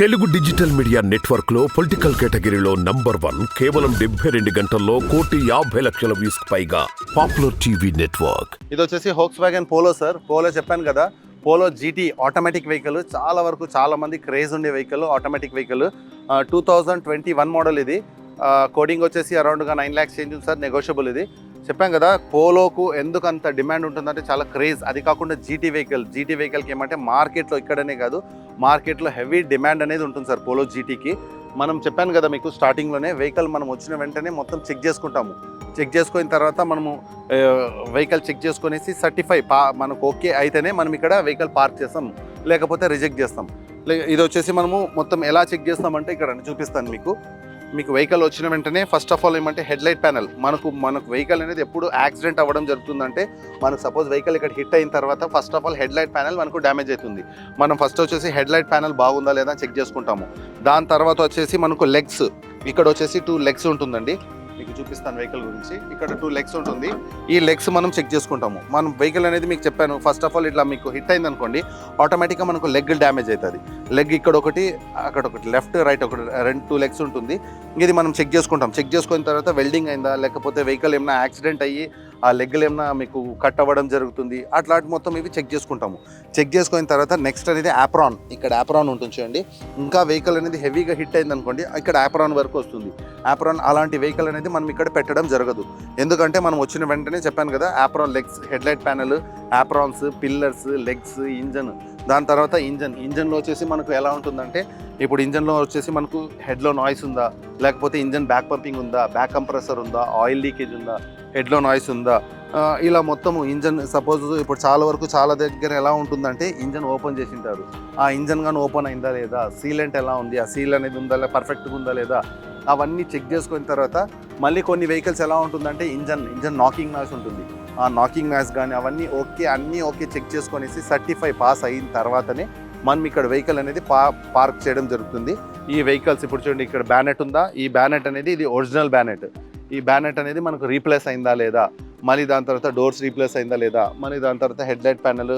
Telugu digital media network లో political కేటగిరీలో number 1 కేవలం 72 గంటల్లో 1,50,00,000 వ్యూస్ పైగా పాపులర్ టీవీ నెట్వర్క్. ఇది వచ్చేసి Volkswagen పోలో సార్. పోలో చెప్పాను కదా, పోలో జీటీ ఆటోమేటిక్ వెహికల్. చాలా మంది క్రేజ్ ఉండే వెహికల్, ఆటోమేటిక్ వెహికల్. 2021 మోడల్ ఇది. కోడింగ్ వచ్చేసి అరౌండ్గా 9 lakhs చేంజ్ ఉంది సార్, నెగోషియబుల్. ఇది చెప్పాను కదా, పోలోకు ఎందుకు అంత డిమాండ్ ఉంటుందంటే చాలా క్రేజ్. అది కాకుండా జీటీ వెహికల్కి ఏమంటే మార్కెట్లో ఇక్కడనే కాదు, మార్కెట్లో హెవీ డిమాండ్ అనేది ఉంటుంది సార్ పోలో జీటీకి. మనం చెప్పాను కదా మీకు స్టార్టింగ్లోనే, వెహికల్ మనం వచ్చిన వెంటనే మొత్తం చెక్ చేసుకుంటాము. చెక్ చేసుకున్న తర్వాత మనము వెహికల్ చెక్ చేసుకునేసి సర్టిఫై మనకు ఓకే అయితేనే మనం ఇక్కడ వెహికల్ పార్క్ చేస్తాం, లేకపోతే రిజెక్ట్ చేస్తాం. ఇది వచ్చేసి మనము మొత్తం ఎలా చెక్ చేస్తామంటే ఇక్కడ చూపిస్తాను మీకు వెహికల్ వచ్చిన వెంటనే ఫస్ట్ ఆఫ్ ఆల్ ఏమంటే హెడ్ లైట్ ప్యానెల్. మనకు వెహికల్ అనేది ఎప్పుడు యాక్సిడెంట్ అవ్వడం జరుగుతుందంటే, మనకు సపోజ్ వెహికల్ ఇక్కడ హిట్ అయిన తర్వాత first of all head light panel మనకు డ్యామేజ్ అవుతుంది. మనం ఫస్ట్ వచ్చేసి హెడ్ లైట్ ప్యానెల్ బాగుందా లేదా చెక్ చేసుకుంటాము. దాని తర్వాత వచ్చేసి మనకు లెగ్స్, ఇక్కడ వచ్చేసి 2 legs ఉంటుందండి. మీకు చూపిస్తాను వెహికల్ గురించి. ఇక్కడ 2 legs ఉంటుంది. ఈ లెగ్స్ మనం చెక్ చేసుకుంటాము. మనం వెహికల్ అనేది మీకు చెప్పాను, ఫస్ట్ ఆఫ్ ఆల్ ఇట్లా మీకు హిట్ అయింది అనుకోండి, ఆటోమేటిక్గా మనకు లెగ్ డ్యామేజ్ అవుతుంది. లెగ్ ఇక్కడ ఒకటి, అక్కడ ఒకటి, లెఫ్ట్ రైట్ ఒకటి, 2 legs ఉంటుంది. ఇది మనం చెక్ చేసుకుంటాం. చెక్ చేసుకున్న తర్వాత వెల్డింగ్ అయిందా, లేకపోతే వెహికల్ ఏమైనా యాక్సిడెంట్ అయ్యి ఆ లెగ్లు ఏమైనా మీకు కట్ అవ్వడం జరుగుతుంది, అట్లాంటి మొత్తం ఇవి చెక్ చేసుకుంటాము. చెక్ చేసుకున్న తర్వాత నెక్స్ట్ అనేది యాప్రాన్. ఇక్కడ యాప్రాన్ ఉంటుంది చూడండి. ఇంకా వెహికల్ అనేది హెవీగా హిట్ అయింది అనుకోండి, ఇక్కడ యాప్రాన్ వరకు వస్తుంది. యాప్రాన్ అలాంటి వెహికల్ అనేది మనం ఇక్కడ పెట్టడం జరగదు. ఎందుకంటే మనం వచ్చిన వెంటనే చెప్పాను కదా, apron legs, head light panel, aprons, pillars, legs, engine. దాని తర్వాత ఇంజన్లో వచ్చేసి మనకు ఎలా ఉంటుందంటే, ఇప్పుడు ఇంజన్లో వచ్చేసి మనకు హెడ్లో నాయిస్ ఉందా, లేకపోతే ఇంజన్ బ్యాక్ పంపింగ్ ఉందా, బ్యాక్ కంప్రెసర్ ఉందా, ఆయిల్ లీకేజ్ ఉందా, హెడ్లో నాయిస్ ఉందా, ఇలా మొత్తము ఇంజన్. సపోజ్ ఇప్పుడు చాలా దగ్గర ఎలా ఉంటుందంటే, ఇంజన్ ఓపెన్ చేసి ఉంటారు, ఆ ఇంజన్ కానీ ఓపెన్ అయిందా లేదా, సీలెంట్ ఎలా ఉంది, ఆ సీల్ అనేది ఉందా పర్ఫెక్ట్గా ఉందా లేదా, అవన్నీ చెక్ చేసుకున్న తర్వాత మళ్ళీ కొన్ని వెహికల్స్ ఎలా ఉంటుందంటే ఇంజన్ నాకింగ్ నాయిస్ ఉంటుంది. ఆ నాకింగ్ నాయిస్ కానీ అవన్నీ అన్నీ ఓకే చెక్ చేసుకొనేసి సర్టిఫై పాస్ అయిన తర్వాతనే మనం ఇక్కడ వెహికల్ అనేది పార్క్ చేయడం జరుగుతుంది. ఈ వెహికల్స్ ఇప్పుడు చూడండి, ఇక్కడ బ్యానెట్ ఉందా, ఈ బ్యానెట్ అనేది ఇది ఒరిజినల్ బ్యానెట్. ఈ బ్యానెట్ అనేది మనకు రీప్లేస్ అయిందా లేదా, మళ్ళీ దాని తర్వాత డోర్స్ రీప్లేస్ అయిందా లేదా, మళ్ళీ దాని తర్వాత head light panel,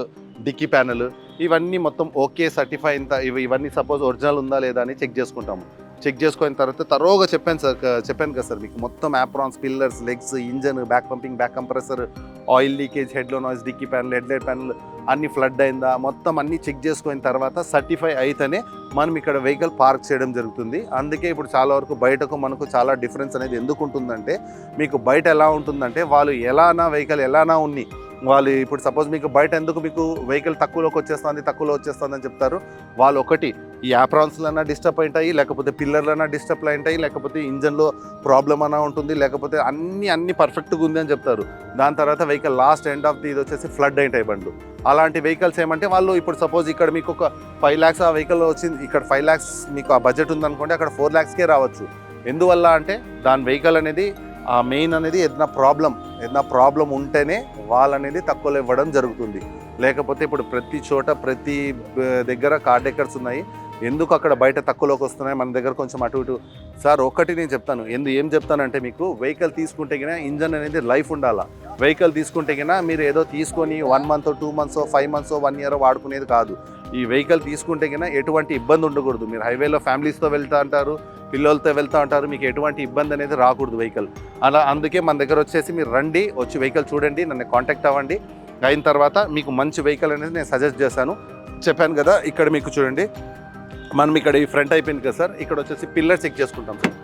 dickey panel, ఇవన్నీ మొత్తం ఓకే సర్టిఫై అయిన ఇవన్నీ సపోజ్ ఒరిజినల్ ఉందా లేదా అని చెక్ చేసుకుంటాము. చెక్ చేసుకున్న తర్వాత తరోగా చెప్పాను కదా సార్ మీకు, మొత్తం aprons, pillars, legs, engine, back pumping, back compressor, oil leakage, హెడ్లో noise, dickey panel, head light panel అన్ని ఫ్లడ్ అయిందా, మొత్తం అన్నీ చెక్ చేసుకున్న తర్వాత సర్టిఫై అయితేనే మనం ఇక్కడ వెహికల్ పార్క్ చేయడం జరుగుతుంది. అందుకే ఇప్పుడు చాలా వరకు బయటకు మనకు చాలా డిఫరెన్స్ అనేది ఎందుకు ఉంటుందంటే, మీకు బయట ఎలా ఉంటుందంటే, వాళ్ళు వెహికల్ ఎలానా ఉన్ని వాళ్ళు ఇప్పుడు సపోజ్ మీకు బయట ఎందుకు మీకు వెహికల్ తక్కువలోకి వచ్చేస్తుంది అని చెప్తారు. వాళ్ళు ఒకటి ఈ యాప్రాన్స్లన్నా డిస్టర్బ్ అయింటాయి, లేకపోతే పిల్లర్లన్నా డిస్టర్బ్ అయింటాయి, లేకపోతే ఇంజన్లో ప్రాబ్లం అన్నా ఉంటుంది, లేకపోతే అన్ని పర్ఫెక్ట్గా ఉంది అని చెప్తారు. దాని తర్వాత వెహికల్ లాస్ట్ ఎండ్ ఆఫ్ ఇది వచ్చేసి ఫ్లడ్ అయింటాయి బండ్లు. అలాంటి వెహికల్స్ ఏమంటే వాళ్ళు ఇప్పుడు సపోజ్ ఇక్కడ మీకు ఒక 5 lakhs ఆ వెహికల్ వచ్చింది, ఇక్కడ 5 lakhs మీకు ఆ బడ్జెట్ ఉందనుకోండి, అక్కడ 4 lakhsకే రావచ్చు. ఎందువల్ల అంటే దాని వెహికల్ అనేది మెయిన్ అనేది ఏదైనా ప్రాబ్లం ఉంటేనే వాళ్ళనేది తక్కువలో ఇవ్వడం జరుగుతుంది. లేకపోతే ఇప్పుడు ప్రతి చోట ప్రతి దగ్గర కార్ డెక్కర్స్ ఉన్నాయి, ఎందుకు అక్కడ బయట తక్కువలోకి వస్తున్నాయి, మన దగ్గర కొంచెం అటు ఇటు. సార్ ఒకటి నేను చెప్తాను, ఏం చెప్తానంటే, మీకు వెహికల్ తీసుకుంటే గినా ఇంజన్ అనేది లైఫ్ ఉండాలా. వెహికల్ తీసుకుంటే గినా మీరు ఏదో తీసుకొని 1 month, 2 months, 5 months, 1 year వాడుకునేది కాదు. ఈ వెహికల్ తీసుకుంటే గినా ఎటువంటి ఇబ్బంది ఉండకూడదు. మీరు హైవేలో ఫ్యామిలీస్తో వెళ్తూ అంటారు, పిల్లలతో వెళ్తూ ఉంటారు, మీకు ఎటువంటి ఇబ్బంది అనేది రాకూడదు వెహికల్. అందుకే మన దగ్గర వచ్చేసి మీరు వచ్చి వెహికల్ చూడండి, నన్ను కాంటాక్ట్ అవ్వండి. అయిన తర్వాత మీకు మంచి వెహికల్ అనేది నేను సజెస్ట్ చేశాను. చెప్పాను కదా, ఇక్కడ మీకు చూడండి, మనం ఇక్కడ ఈ ఫ్రంట్ అయిపోయింది కదా సార్, ఇక్కడ వచ్చేసి పిల్లర్ చెక్ చేసుకుంటాం సార్.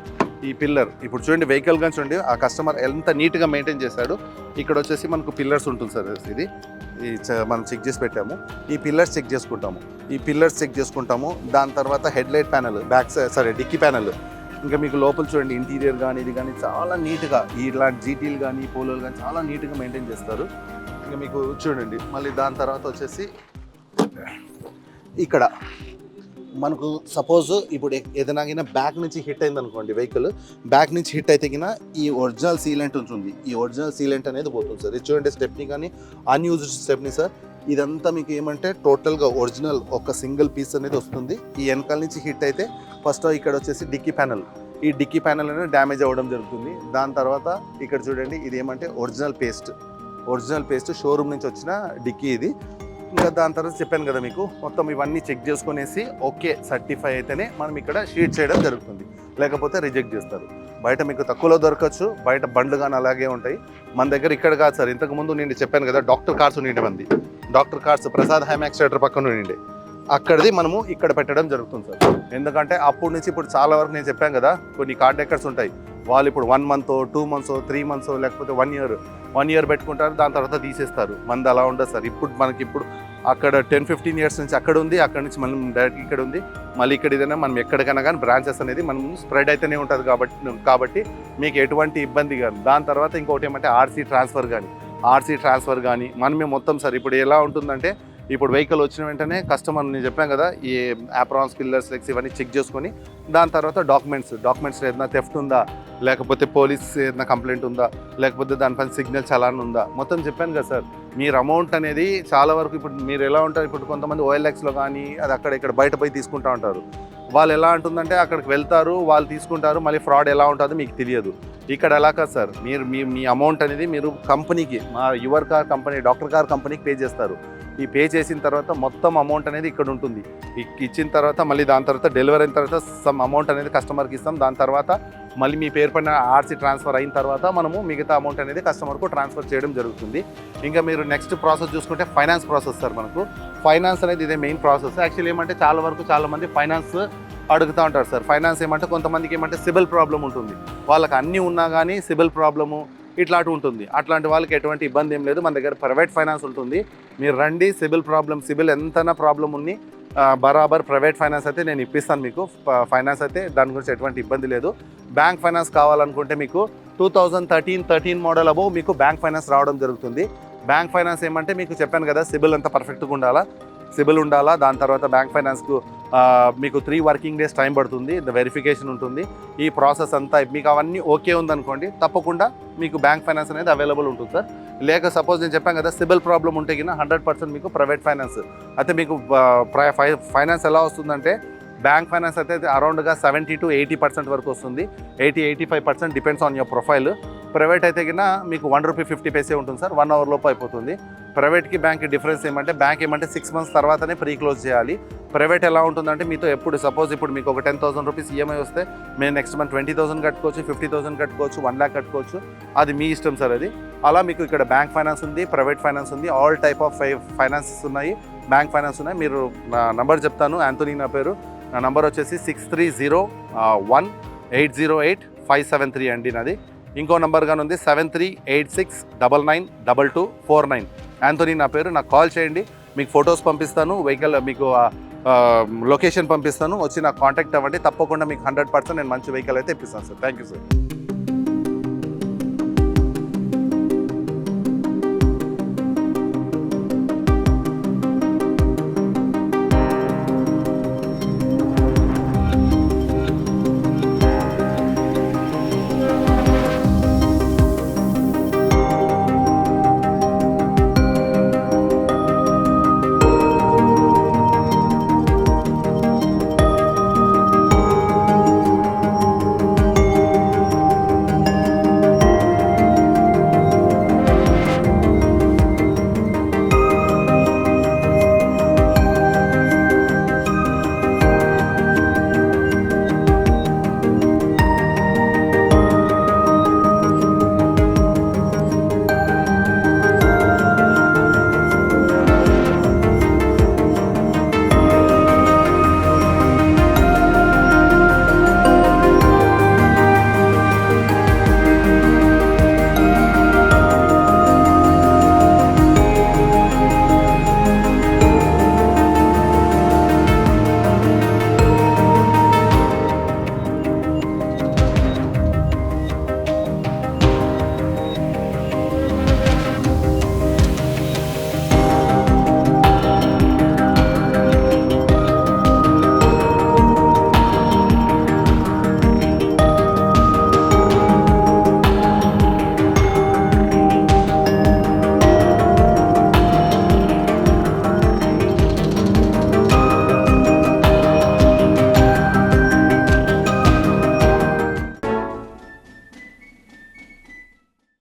ఈ పిల్లర్ ఇప్పుడు చూడండి, వెహికల్ కానీ చూడండి, ఆ కస్టమర్ ఎంత నీట్గా మెయింటైన్ చేశాడు. ఇక్కడ వచ్చేసి మనకు పిల్లర్స్ ఉంటుంది సార్, ఇది మనం చెక్ చేసి పెట్టాము. ఈ పిల్లర్స్ చెక్ చేసుకుంటాము. దాని తర్వాత head light panel, dickey panel, ఇంకా మీకు లోపల చూడండి, ఇంటీరియర్ కానీ ఇది కానీ చాలా నీట్గా, ఇలాంటి జీటీలు కానీ పోలోలు కానీ చాలా నీట్గా మెయింటైన్ చేస్తారు. ఇంకా మీకు చూడండి, మళ్ళీ దాని తర్వాత వచ్చేసి ఇక్కడ మనకు సపోజ్ ఇప్పుడు ఏదైనా బ్యాక్ నుంచి హిట్ అయింది అనుకోండి, వెహికల్ బ్యాక్ నుంచి హిట్ అయితే కినా ఈ ఒరిజినల్ సీలెంట్ ఉంటుంది, ఈ ఒరిజినల్ సీలెంట్ అనేది పోతుంది సార్. ఇది చూడండి, స్టెప్నీ కానీ అన్యూజ్డ్ స్టెప్నీ సార్. ఇదంతా మీకు ఏమంటే టోటల్గా ఒరిజినల్ ఒక సింగిల్ పీస్ అనేది వస్తుంది. ఈ వెనకాల నుంచి హిట్ అయితే ఫస్ట్ ఇక్కడ వచ్చేసి డిక్కీ ప్యానెల్, ఈ డిక్కీ ప్యానెల్ అనేది డ్యామేజ్ అవ్వడం జరుగుతుంది. దాని తర్వాత ఇక్కడ చూడండి, ఇది ఏమంటే ఒరిజినల్ పేస్ట్ షోరూమ్ నుంచి వచ్చిన డిక్కీ ఇది. ఇంకా దాని తర్వాత చెప్పాను కదా మీకు మొత్తం ఇవన్నీ చెక్ చేసుకునేసి ఓకే సర్టిఫై అయితేనే మనం ఇక్కడ షీట్ చేయడం జరుగుతుంది, లేకపోతే రిజెక్ట్ చేస్తారు. బయట మీకు తక్కువలో దొరకచ్చు, బయట బండ్లు కానీ అలాగే ఉంటాయి. మన దగ్గర ఇక్కడ కాదు సార్, ఇంతకుముందు నేను చెప్పాను కదా డాక్టర్ కార్స్ ఉండే మంది, డాక్టర్ కార్స్ ప్రసాద్ హైమాక్స్ థియేటర్ పక్కన ఉండే అక్కడిది మనము ఇక్కడ పెట్టడం జరుగుతుంది సార్. ఎందుకంటే అప్పటి నుంచి ఇప్పుడు చాలా వరకు నేను చెప్పాను కదా కొన్ని కార్డ్ డెక్కర్స్ ఉంటాయి, వాళ్ళు ఇప్పుడు 1 month 2 months 3 months లేకపోతే 1 year పెట్టుకుంటారు, దాని తర్వాత తీసేస్తారు. మనది అలా ఉండదు సార్. ఇప్పుడు మనకి ఇప్పుడు అక్కడ 10-15 years నుంచి అక్కడ ఉంది, అక్కడ నుంచి మనం డైరెక్ట్ ఇక్కడ ఉంది, మళ్ళీ ఇక్కడ ఏదైనా మనం ఎక్కడికైనా కానీ బ్రాంచెస్ అనేది మనం స్ప్రెడ్ అయితేనే ఉంటుంది కాబట్టి మీకు ఎటువంటి ఇబ్బంది కానీ. దాని తర్వాత ఇంకోటి ఏమంటే ఆర్సీ ట్రాన్స్ఫర్ కానీ మనమే మొత్తం సార్. ఇప్పుడు ఎలా ఉంటుందంటే ఇప్పుడు వెహికల్ వచ్చిన వెంటనే కస్టమర్ నేను చెప్పాను కదా ఈ ఆప్రాన్స్ పిల్లర్స్ లెక్స్ ఇవన్నీ చెక్ చేసుకొని దాని తర్వాత డాక్యుమెంట్స్ ఏదైనా థెఫ్ట్ ఉందా, లేకపోతే పోలీస్ ఏదైనా కంప్లైంట్ ఉందా, లేకపోతే దానిపైన సిగ్నల్ చలాన్ ఉందా, మొత్తం చెప్పాను కదా సార్. మీరు అమౌంట్ అనేది చాలా వరకు ఇప్పుడు మీరు ఎలా ఉంటారు, ఇప్పుడు కొంతమంది OLXలో కానీ అది అక్కడ ఇక్కడ బయట పోయి తీసుకుంటూ ఉంటారు. వాళ్ళు ఎలా ఉంటుందంటే అక్కడికి వెళ్తారు, వాళ్ళు తీసుకుంటారు, మళ్ళీ ఫ్రాడ్ ఎలా ఉంటుందో మీకు తెలియదు. ఇక్కడ ఎలా కాదు సార్, మీరు మీ అమౌంట్ అనేది మీరు కంపెనీకి మా your car company doctor car కంపెనీకి పే చేస్తారు. ఈ పే చేసిన తర్వాత మొత్తం అమౌంట్ అనేది ఇక్కడ ఉంటుంది. ఇచ్చిన తర్వాత మళ్ళీ దాని తర్వాత డెలివరీ అయిన తర్వాత సమ్ అమౌంట్ అనేది కస్టమర్కి ఇస్తాం. దాని తర్వాత మళ్ళీ మీ పేరు పైన ఆర్సీ ట్రాన్స్ఫర్ అయిన తర్వాత మనము మిగతా అమౌంట్ అనేది కస్టమర్కు ట్రాన్స్ఫర్ చేయడం జరుగుతుంది. ఇంకా మీరు నెక్స్ట్ ప్రాసెస్ చూసుకుంటే ఫైనాన్స్ ప్రాసెస్ సార్. మనకు ఫైనాన్స్ అనేది ఇదే మెయిన్ ప్రాసెస్. యాక్చువల్లీ ఏమంటే చాలా మంది ఫైనాన్స్ అడుగుతూ ఉంటారు సార్. ఫైనాన్స్ ఏమంటే కొంతమందికి ఏమంటే సిబిల్ ప్రాబ్లం ఉంటుంది, వాళ్ళకి అన్నీ ఉన్నా కానీ సిబిల్ ప్రాబ్లము ఇట్లాంటి ఉంటుంది. అట్లాంటి వాళ్ళకి ఎటువంటి ఇబ్బంది ఏం లేదు, మన దగ్గర ప్రైవేట్ ఫైనాన్స్ ఉంటుంది. మీరు రండి, సిబిల్ ఎంతైనా ప్రాబ్లం ఉంది బరాబర్ ప్రైవేట్ ఫైనాన్స్ అయితే నేను ఇప్పిస్తాను మీకు. ఫైనాన్స్ అయితే దాని గురించి ఎటువంటి ఇబ్బంది లేదు. బ్యాంక్ ఫైనాన్స్ కావాలనుకుంటే మీకు 2013 మోడల్ అబోవ్ మీకు బ్యాంక్ ఫైనాన్స్ రావడం జరుగుతుంది. బ్యాంక్ ఫైనాన్స్ ఏమంటే మీకు చెప్పాను కదా సిబిల్ అంతా పర్ఫెక్ట్గా ఉండాలా. దాని తర్వాత బ్యాంక్ ఫైనాన్స్కు మీకు 3 working days టైం పడుతుంది, వెరిఫికేషన్ ఉంటుంది. ఈ ప్రాసెస్ అంతా మీకు అవన్నీ ఓకే ఉందనుకోండి, తప్పకుండా మీకు బ్యాంక్ ఫైనాన్స్ అనేది అవైలబుల్ ఉంటుంది సార్. లేక సపోజ్ నేను చెప్పాను కదా సిబిల్ ప్రాబ్లం ఉంటే కింద 100% మీకు ప్రైవేట్ ఫైనాన్స్ అయితే మీకు ఫైనాన్స్ ఎలా వస్తుందంటే బ్యాంక్ ఫైనాన్స్ అయితే అరౌండ్గా 70 to 80% వరకు వస్తుంది. 80-85% depends on your profile. Private అయితే కింద మీకు ₹1.50 ఉంటుంది సార్, 1 hour లోపు అయిపోతుంది. ప్రైవేట్కి బ్యాంక్కి డిఫరెన్స్ ఏమంటే బ్యాంక్ ఏమంటే 6 months తర్వాతనే ప్రీ క్లోజ్ చేయాలి. ప్రైవేట్ ఎలా ఉంటుందంటే మీతో ఎప్పుడు సపోజ్ ఇప్పుడు మీకు ఒక ₹10,000 ఈఎంఐ వస్తే మేము నెక్స్ట్ మంత్ 20,000 కట్టుకోవచ్చు, 50,000 కట్టుకోవచ్చు, 1 lakh కట్టుకోవచ్చు, అది మీ ఇష్టం సార్. అది అలా మీకు ఇక్కడ బ్యాంక్ ఫైనాన్స్ ఉంది, ప్రైవేట్ ఫైనాన్స్ ఉంది, ఆల్ టైప్ ఆఫ్ ఫైనాన్సెస్ ఉన్నాయి, బ్యాంక్ ఫైనాన్స్ ఉన్నాయి. మీరు నా నంబర్ చెప్తాను, యాంథోనీ నా పేరు. నా నంబర్ వచ్చేసి 6301-808-573 అండి నాది. ఇంకో నంబర్ కానీ ఉంది 7386992249. యాంథోనీ నా పేరు. నాకు కాల్ చేయండి, మీకు ఫొటోస్ పంపిస్తాను, వెహికల్ మీకు లొకేషన్ పంపిస్తాను, వచ్చి నాకు కాంటాక్ట్ అవ్వండి. తప్పకుండా మీకు 100% నేను మంచి వెహికల్ అయితే ఇప్పిస్తాను సార్. Thank you sir.